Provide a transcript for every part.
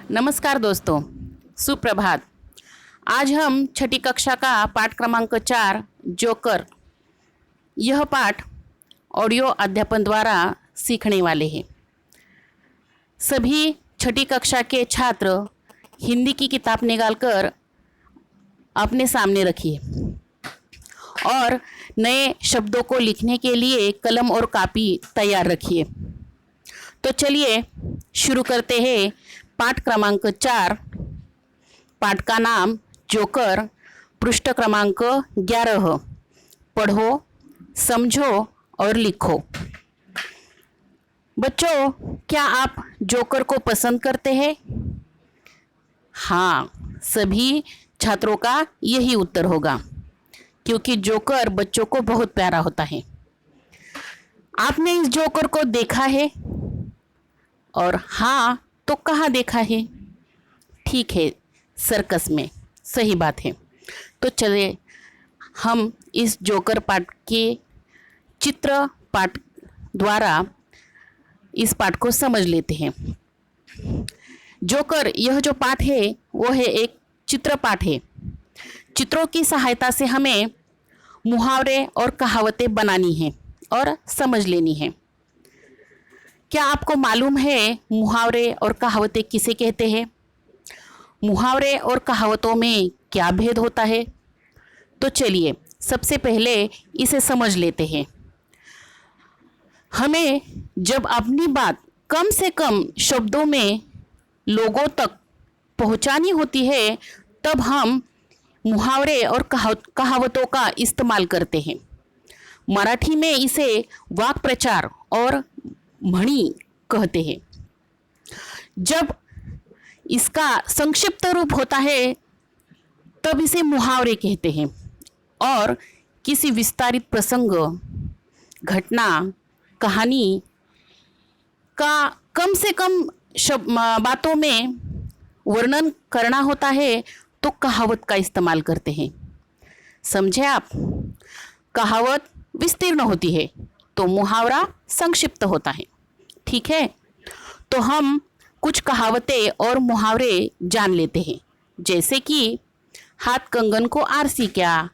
नमस्कार दोस्तों, सुप्रभात। आज हम छठी कक्षा का पाठ क्रमांक 4 जोकर यह पाठ ऑडियो अध्यापन द्वारा सीखने वाले हैं। सभी छठी कक्षा के छात्र हिंदी की किताब निकालकर अपने सामने रखिए और नए शब्दों को लिखने के लिए कलम और कापी तैयार रखिए। तो चलिए शुरू करते हैं। पाठ क्रमांक 4, पाठ का नाम जोकर, पृष्ठ क्रमांक 11। पढ़ो, समझो और लिखो। बच्चों, क्या आप जोकर को पसंद करते हैं? हाँ, सभी छात्रों का यही उत्तर होगा, क्योंकि जोकर बच्चों को बहुत प्यारा होता है। आपने इस जोकर को देखा है? और हाँ तो कहाँ देखा है? ठीक है, सर्कस में। सही बात है। तो चलिए हम इस जोकर पाठ के चित्र पाठ द्वारा इस पाठ को समझ लेते हैं। जोकर यह जो पाठ है वो है एक चित्र पाठ है। चित्रों की सहायता से हमें मुहावरे और कहावतें बनानी हैं और समझ लेनी है। क्या आपको मालूम है मुहावरे और कहावतें किसे कहते हैं? मुहावरे और कहावतों में क्या भेद होता है? तो चलिए सबसे पहले इसे समझ लेते हैं। हमें जब अपनी बात कम से कम शब्दों में लोगों तक पहुंचानी होती है, तब हम मुहावरे और कहावतों का इस्तेमाल करते हैं। मराठी में इसे वाक् प्रचार और म्हणी कहते हैं। जब इसका संक्षिप्त रूप होता है तब इसे मुहावरे कहते हैं और किसी विस्तारित प्रसंग, घटना, कहानी का कम से कम बातों में वर्णन करना होता है तो कहावत का इस्तेमाल करते हैं। समझे आप? कहावत विस्तीर्ण होती है तो मुहावरा संक्षिप्त होता है। ठीक है, तो हम कुछ कहावतें और मुहावरे जान लेते हैं, जैसे कि हाथ कंगन को आरसी क्या,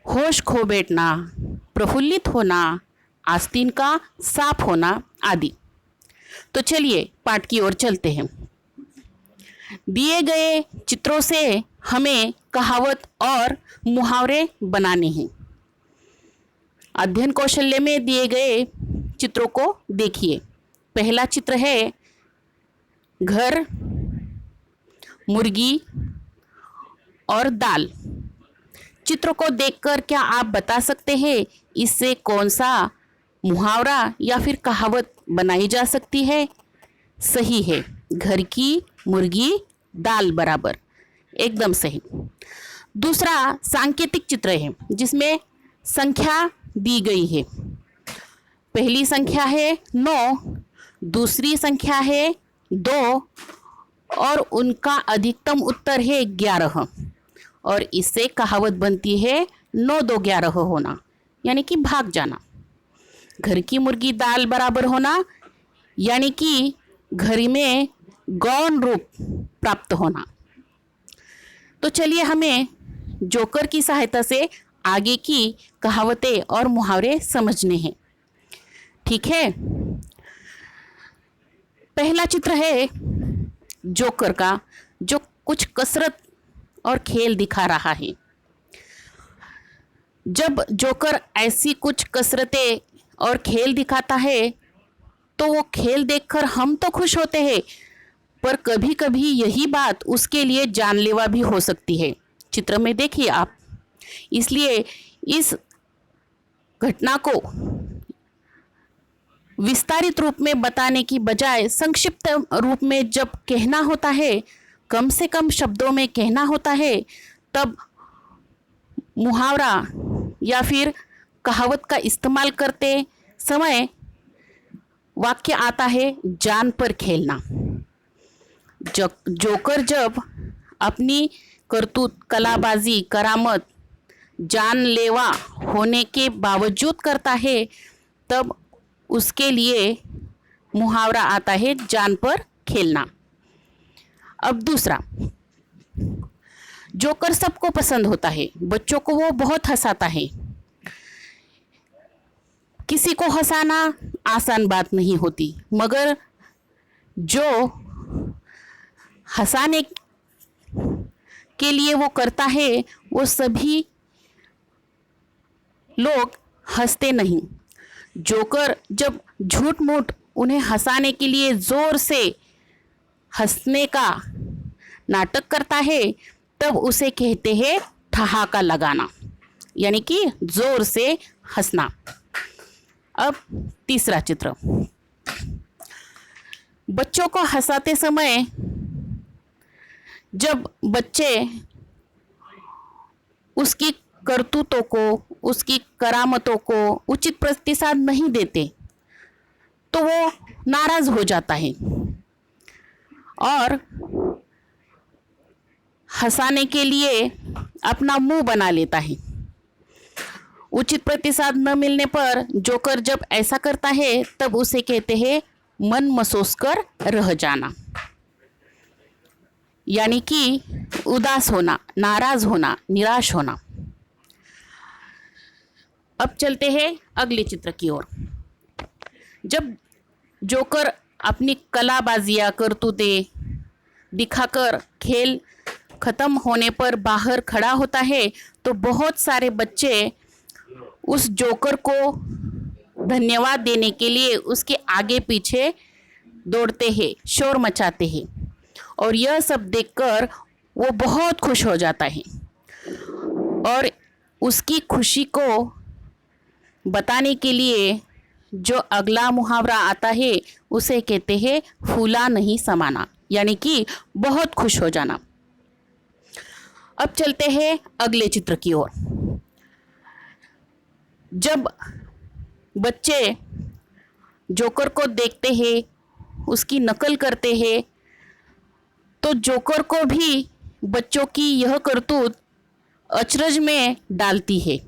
होश खो बैठना, प्रफुल्लित होना, आस्तीन का साफ होना आदि। तो चलिए पाठ की ओर चलते हैं। दिए गए चित्रों से हमें कहावत और मुहावरे बनाने हैं। अध्ययन कौशल्य में दिए गए चित्रों को देखिए। पहला चित्र है घर, मुर्गी और दाल। चित्र को देखकर क्या आप बता सकते हैं इससे कौन सा मुहावरा या फिर कहावत बनाई जा सकती है? सही है, घर की मुर्गी दाल बराबर, एकदम सही। दूसरा सांकेतिक चित्र है जिसमें संख्या दी गई है। पहली संख्या है 9, दूसरी संख्या है 2 और उनका अधिकतम उत्तर है 11। और इससे कहावत बनती है 9 2 11 होना, यानी कि भाग जाना। घर की मुर्गी दाल बराबर होना यानी कि घर में गौण रूप प्राप्त होना। तो चलिए हमें जोकर की सहायता से आगे की कहावतें और मुहावरे समझने हैं। ठीक है, पहला चित्र है जोकर का, जो कुछ कसरत और खेल दिखा रहा है। जब जोकर ऐसी कुछ कसरतें और खेल दिखाता है तो वो खेल देखकर हम तो खुश होते हैं, पर कभी कभी यही बात उसके लिए जानलेवा भी हो सकती है। चित्र में देखिए आप। इसलिए इस घटना को विस्तारित रूप में बताने की बजाय संक्षिप्त रूप में जब कहना होता है, कम से कम शब्दों में कहना होता है, तब मुहावरा या फिर कहावत का इस्तेमाल करते समय वाक्य आता है जान पर खेलना। जोकर जब अपनी करतूत, कलाबाजी, करामत जानलेवा होने के बावजूद करता है, तब उसके लिए मुहावरा आता है जान पर खेलना। अब दूसरा, जोकर सबको पसंद होता है, बच्चों को वो बहुत हंसाता है। किसी को हंसाना आसान बात नहीं होती, मगर जो हंसाने के लिए वो करता है वो सभी लोग हंसते नहीं। जोकर जब झूठ मूठ उन्हें हंसाने के लिए जोर से हंसने का नाटक करता है, तब उसे कहते हैं ठहाका लगाना, यानी कि जोर से हंसना। अब तीसरा चित्र, बच्चों को हंसाते समय जब बच्चे उसकी करतूतों को, उसकी करामतों को उचित प्रतिसाद नहीं देते तो वो नाराज हो जाता है और हंसाने के लिए अपना मुंह बना लेता है। उचित प्रतिसाद न मिलने पर जोकर जब ऐसा करता है तब उसे कहते हैं मन मसोस कर रह जाना, यानी कि उदास होना, नाराज होना, निराश होना। अब चलते हैं अगले चित्र की ओर। जब जोकर अपनी कलाबाजियां करतूतें दिखाकर खेल खत्म होने पर बाहर खड़ा होता है तो बहुत सारे बच्चे उस जोकर को धन्यवाद देने के लिए उसके आगे पीछे दौड़ते हैं, शोर मचाते हैं, और यह सब देखकर वो बहुत खुश हो जाता है और उसकी खुशी को बताने के लिए जो अगला मुहावरा आता है उसे कहते हैं फूला नहीं समाना, यानी कि बहुत खुश हो जाना। अब चलते हैं अगले चित्र की ओर। जब बच्चे जोकर को देखते हैं, उसकी नकल करते हैं, तो जोकर को भी बच्चों की यह करतूत अचरज में डालती है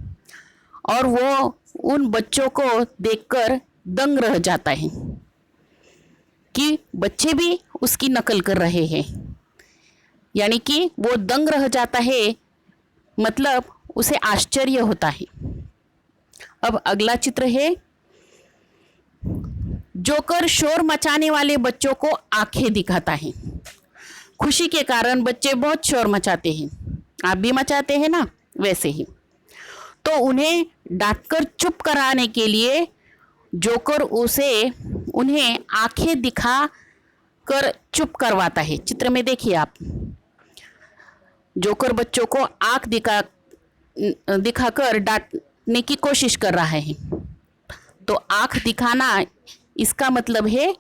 और वो उन बच्चों को देखकर दंग रह जाता है कि बच्चे भी उसकी नकल कर रहे हैं, यानी कि वो दंग रह जाता है, मतलब उसे आश्चर्य होता है। अब अगला चित्र है, जोकर शोर मचाने वाले बच्चों को आंखें दिखाता है। खुशी के कारण बच्चे बहुत शोर मचाते हैं, आप भी मचाते हैं ना, वैसे ही। तो उन्हें डांटकर चुप कराने के लिए जोकर उन्हें आंखें दिखा कर चुप करवाता है। चित्र में देखिए आप, जोकर बच्चों को आंख दिखाकर डांटने की कोशिश कर रहा है। तो आंख दिखाना इसका मतलब है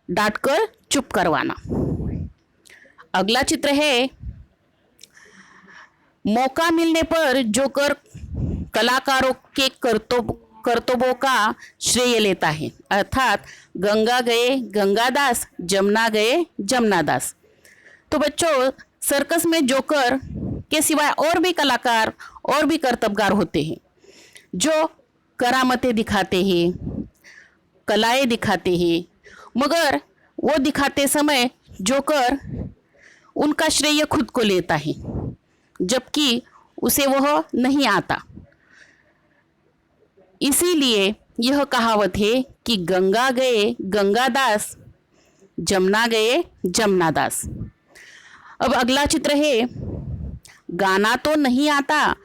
डांटकर चुप करवाना। अगला चित्र है, मौका मिलने पर जोकर कलाकारों के करतूतों का श्रेय लेता है, अर्थात गंगा गए गंगादास, जमुना गए जमुनादास। तो बच्चों, सर्कस में जोकर के सिवाय और भी कलाकार और भी करतबगार होते हैं जो करामतें दिखाते हैं, कलाएं दिखाते हैं, मगर वो दिखाते समय जोकर उनका श्रेय खुद को लेता है, जबकि उसे वह नहीं आता। इसीलिए यह कहावत है कि गंगा गए गंगादास, जमुना गए जमुनादास। अब अगला चित्र है, गाना तो नहीं आता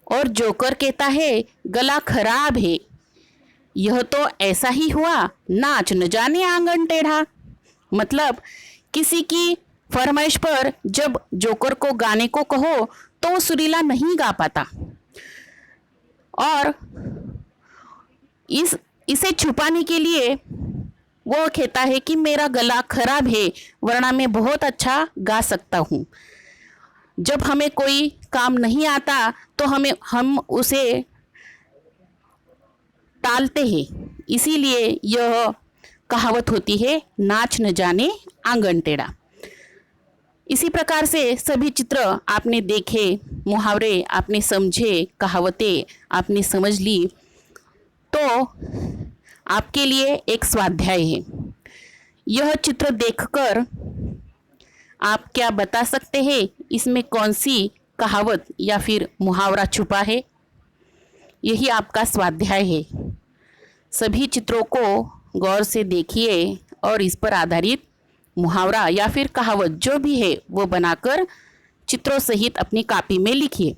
और जोकर कहता है गला खराब है। यह तो ऐसा ही हुआ, नाच न जाने आंगन टेढ़ा। मतलब किसी की फरमाइश पर जब जोकर को गाने को कहो तो वो सुरीला नहीं गा पाता और इसे छुपाने के लिए वो कहता है कि मेरा गला खराब है, वरना मैं बहुत अच्छा गा सकता हूँ। जब हमें कोई काम नहीं आता तो हम उसे टालते हैं, इसीलिए यह कहावत होती है, नाच न जाने आंगन टेढ़ा। इसी प्रकार से सभी चित्र आपने देखे, मुहावरे आपने समझे, कहावतें आपने समझ ली, तो आपके लिए एक स्वाध्याय है। यह चित्र देखकर आप क्या बता सकते हैं इसमें कौन सी कहावत या फिर मुहावरा छुपा है? यही आपका स्वाध्याय है। सभी चित्रों को गौर से देखिए और इस पर आधारित मुहावरा या फिर कहावत जो भी है वो बनाकर चित्रों सहित अपनी कॉपी में लिखिए।